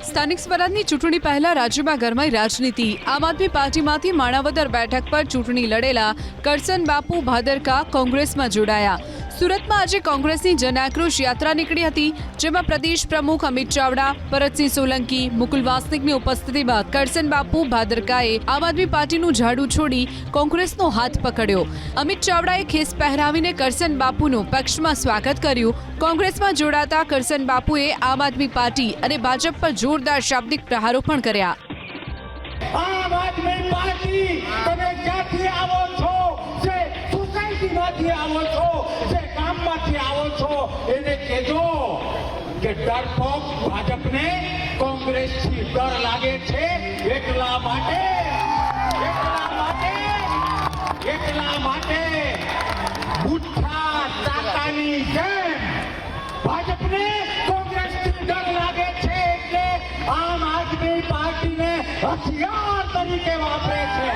સ્થાનિક સ્વરાજની ચૂંટણી પહેલા રાજ્યમાં ગરમાઈ રાજનીતિ। આમ આદમી પાર્ટીમાંથી માણાવદર બેઠક પર ચૂંટણી લડેલા કરસન બાપુ ભાદરકા કોંગ્રેસમાં જોડાયા। સુરતમાં આજે કોંગ્રેસની જનાક્રોશ યાત્રા નીકળી હતી, જેમાં પ્રદેશ પ્રમુખ અમિત ચાવડા, ભરતસિંહ સોલંકી, મુકુલ વાસનિકની ઉપસ્થિતિમાં કરસન બાપુ ભાદરકાએ આમ આદમી પાર્ટીનું ઝાડુ છોડી કોંગ્રેસનો હાથ પકડ્યો। અમિત ચાવડાએ ખેસ પહેરાવીને કરસન બાપુનું પક્ષમાં સ્વાગત કર્યું। કોંગ્રેસમાં જોડાતા કરસન બાપુએ આમ આદમી પાર્ટી અને ભાજપ પર જોરદાર શાબ્દિક પ્રહારો પણ કર્યા। આમ આદમી પાર્ટી તમે ક્યાંથી આવો છો, જે સોસાયટીમાંથી આવો છો, જે ગામમાંથી આવો છો, એને કહેજો કે ડરપોક ભાજપને કોંગ્રેસથી ડર લાગે છે। એટલા માટે બુઠ્ઠા તાતાની જેમ ભાજપને કોંગ્રેસથી ડર લાગે છે, એટલે આમ આદમી પાર્ટીને હથિયાર તરીકે વાપરે છે।